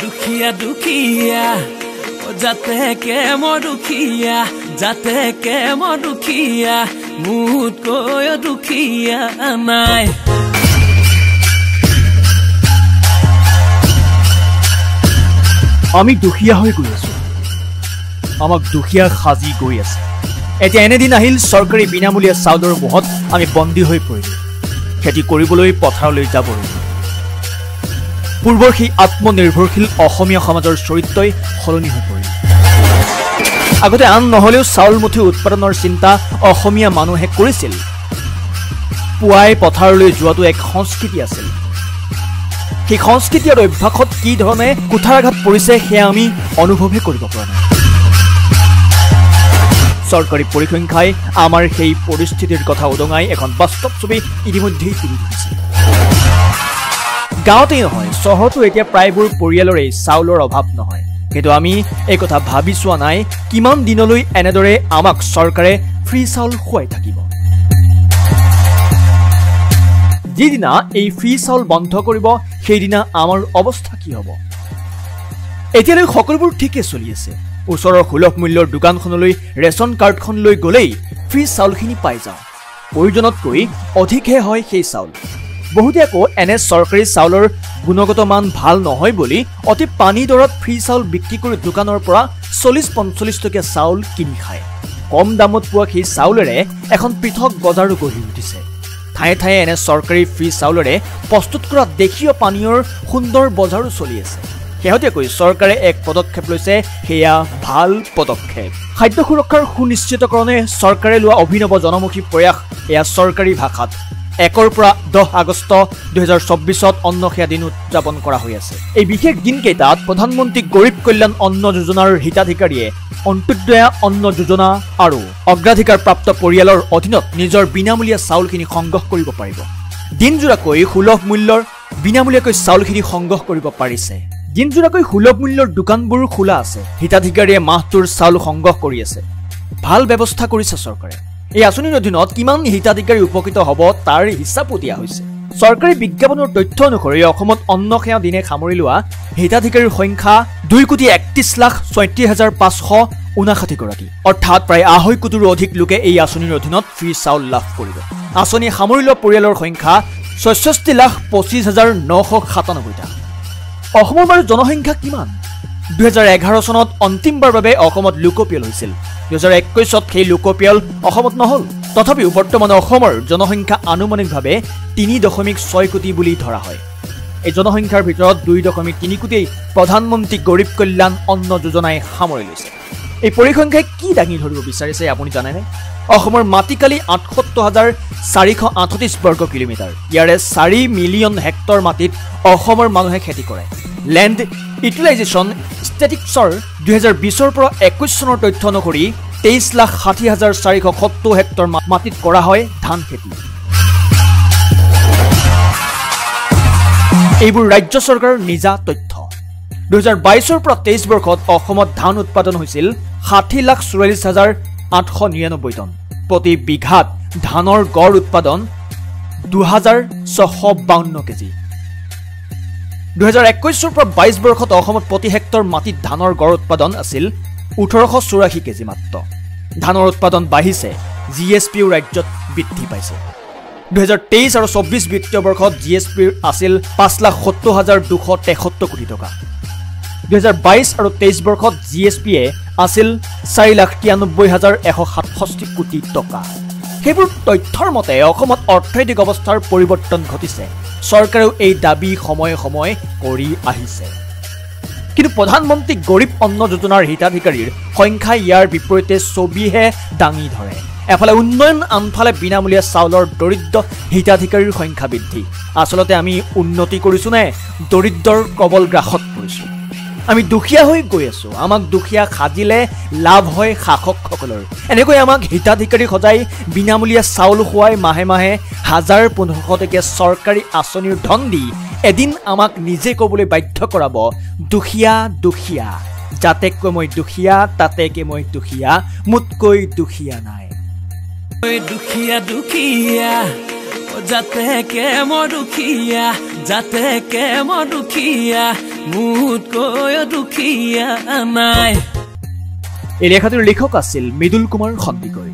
দুখিয়া দুখিয়া যাতে কে মই দুখিয়া যাতে কে মই দুখিয়া মোতকৈ দুখিয়া নাই আমি দুখিয়া হৈ গৈ আছো আমাক দুখিয়া সাজি গৈ আছে এতিয়া এনেদিন আহিল চৰকাৰী বিনামূলীয়া চাউলৰ মোহত আমি বন্দী হৈ পৰিলো খেতি কৰিবলৈ পথাৰলৈ যাব লাগিব পূৰ্বৰ সেই আত্মনিৰ্ভৰশীল অসমীয়া সমাজৰ চৰিত্ৰই সলনি হৈ পৰিল আগতে আন নহলেও চাউল মুঠি উৎপাদনৰ চিন্তা অসমীয়া মানুহে কৰিছিল পুৱাই পথাৰলৈ যোৱাটো এক সংস্কৃতি আছিল সেই সংস্কৃতি আৰু অভ্যাসত কি ধৰণে কুঠাৰাঘাত পৰিছে সেয়া আমি অনুভৱহে কৰিব পৰা নাই চৰকাৰী পৰিসংখ্যাই আমাৰ সেই পৰিস্থিতিৰ কথা উদঙাই এখন বাস্তৱ ছবি ইতিমধ্যেই তুলি ধৰিছে গাঁৱতেই নহয় চহৰতো এতিয়া প্ৰায়বোৰ পৰিয়ালৰে চাউলৰ অভাৱ নহয় কিন্তু আমি এই কথা ভাবি চোৱা নাই কিমান দিনলৈ এনেদৰে আমাক চৰকাৰে ফ্ৰী চাউল খুৱাই থাকিব যিদিনা এই ফ্ৰী চাউল বন্ধ কৰিব সেইদিনা আমাৰ অৱস্থা কি হ'ব এতিয়ালৈ সকলোবোৰ ঠিকে চলি আছে ওচৰৰ সুলভ মূল্যৰ দোকানখনলৈ ৰেচন কাৰ্ডখন লৈ গলেই ফ্ৰী চাউলখিনি পাই যাওঁ প্ৰয়োজনতকৈ অধিকহে হয় সেই চাউল বহুতে আকৌ এনে চৰকাৰী চাউলৰ গুণগত মান ভাল নহয় বুলি অতি পানী দৰত ফ্ৰী চাউল বিক্ৰী কৰি দোকানৰ পৰা 40-45 টকীয়া চাউল কিনি খায় কম দামত পোৱা সেই চাউলেৰে এখন পৃথক বজাৰো গঢ়ি উঠিছে ঠায়ে ঠায়ে এনে চৰকাৰী ফ্ৰী চাউলেৰে প্ৰস্তুত কৰা দেশীয় পানীয়ৰ সুন্দৰ বজাৰো চলি আছে শেহতীয়াকৈ চৰকাৰে এক পদক্ষেপ লৈছে সেয়া ভাল পদক্ষেপ খাদ্য সুৰক্ষাৰ সুনিশ্চিতকৰণে চৰকাৰে লোৱা অভিনৱ জনমুখী প্ৰয়াস এয়া চৰকাৰী ভাষাত 1 পৰা 10 আগষ্ট 2024 অন্ন সেয়া দিন উদযাপন কৰা হৈ আছে এই বিশেষ দিনকেইটাত প্ৰধানমন্ত্ৰী গৰীব কল্যাণ অন্ন যোজনাৰ হিতাধিকাৰীয়ে অন্ত্যোদয়া অন্ন যোজনা আৰু অগ্ৰাধিকাৰ প্ৰাপ্ত পৰিয়ালৰ অধীনত নিজৰ বিনামূলীয়া চাউলখিনি সংগ্ৰহ কৰিব পাৰিব দিনজোৰাকৈ সুলভ মূল্যৰ বিনামূলীয়াকৈ চাউলখিনি সংগ্ৰহ কৰিব পাৰিছে দিনজোৰাকৈ সুলভ মূল্যৰ দোকানবোৰ খোলা আছে হিতাধিকাৰীয়ে মাহটোৰ চাউল সংগ্ৰহ কৰি আছে ভাল ব্যৱস্থা কৰিছে চৰকাৰে এই আঁচনিৰ অধীনত কিমান হিতাধিকাৰী উপকৃত হ'ব তাৰ হিচাপো দিয়া হৈছে চৰকাৰী বিজ্ঞাপনৰ তথ্য অনুসৰি অসমত অন্ন সেৱা দিনে সামৰি লোৱা হিতাধিকাৰীৰ সংখ্যা 2,31,36,559 গৰাকী অৰ্থাৎ প্ৰায় 2.5 কোটিৰো অধিক লোকে এই আঁচনিৰ অধীনত ফ্ৰী চাউল লাভ কৰিব আঁচনিয়ে সামৰি লোৱা পৰিয়ালৰ সংখ্যা 66,25,997টা অসমৰ বাৰু জনসংখ্যা কিমান 2011 চনত অন্তিমবাৰ বাবে অসমত লোকপিয়ল হৈছিল 2021 সেই লোকপিয়ল অসমত নহল তথাপিও বৰ্তমান অসমৰ জনসংখ্যা আনুমানিকভাৱে 3.6 কোটি বুলি ধৰা হয় এই জনসংখ্যাৰ ভিতৰত 2.3 কোটি প্ৰধানমন্ত্ৰী গৰীব কল্যাণ অন্ন যোজনাই সামৰি লৈছে এই পৰিসংখ্যাই কি দাঙি ধৰিব বিচাৰিছে আপুনি জানেনে অসমৰ মাটিকালি 68,438 বৰ্গ কিলোমিটাৰ ইয়াৰে 4 মিলিয়ন হেক্টৰ মাটিত অসমৰ মানুহে খেতি কৰে ল্যান্ড ইউটিলাইজেশন ষ্টেটিক্সৰ 2020 পৰা 21 চনৰ তথ্য অনুসৰি 23,60,470 হেক্টৰ মাটিত কৰা হয় ধান খেতি এইবোৰ ৰাজ্য চৰকাৰৰ নিজা তথ্য 2022 পৰা 23 বৰ্ষত অসমত ধান উৎপাদন হৈছিল 60,44,899 টন প্ৰতি বিঘাত ধানৰ গড় উৎপাদন 2,652 কেজি 2021 পৰা 22 বৰ্ষত অসমত প্ৰতি হেক্টৰ মাটিত ধানৰ গড় উৎপাদন আছিল 1884 কেজি মাত্ৰ ধানৰ উৎপাদন বাঢ়িছে জিএসপিও ৰাজ্যত বৃদ্ধি পাইছে 2023 আৰু 24 বিত্তীয় বৰ্ষত জিএসপি আছিল 5,70,273 কোটি টকা 2022 আৰু 23 বৰ্ষত জিএসপিয়ে আছিল 4,93,167 কোটি টকা সেইবোৰ তথ্যৰ মতে অসমত অৰ্থনৈতিক অৱস্থাৰ পৰিৱৰ্তন ঘটিছে চৰকাৰেও এই দাবী সময়ে সময়ে কৰি আহিছে কিন্তু প্ৰধানমন্ত্ৰী গৰীব অন্ন যোজনাৰ হিতাধিকাৰীৰ সংখ্যা ইয়াৰ বিপৰীতে ছবিহে দাঙি ধৰে এফালে উন্নয়ন আনফালে বিনামূলীয়া চাউলৰ দৰিদ্ৰ হিতাধিকাৰীৰ সংখ্যা বৃদ্ধি আচলতে আমি উন্নতি কৰিছো নে দৰিদ্ৰৰ কবল গ্ৰাসত পৰিছো আমি দুখিয়া হৈ গৈ আছো আমাক দুখিয়া খাজিলে লাভ হয় শাসকসকলৰ এনেকৈ আমাক হিতাধিকাৰী সজাই বিনামূলীয়া চাউল খুৱাই মাহে মাহে 1,000-1,500 টকীয়া চৰকাৰী আঁচনিৰ ধন দি এদিন আমাক নিজে ক'বলৈ বাধ্য কৰাব দুখিয়া দুখিয়া যাতেকৈ মই দুখিয়া তাতেকৈ মই দুখিয়া মোতকৈ দুখিয়া নাই দুখিয়া দুখিয়া যাতে কে মই দুখিয়া মোতকৈ দুখীয়া নাই। এই লেখাটোৰ লেখক আছিল মৃদুল কুমাৰ সন্দিকৈ।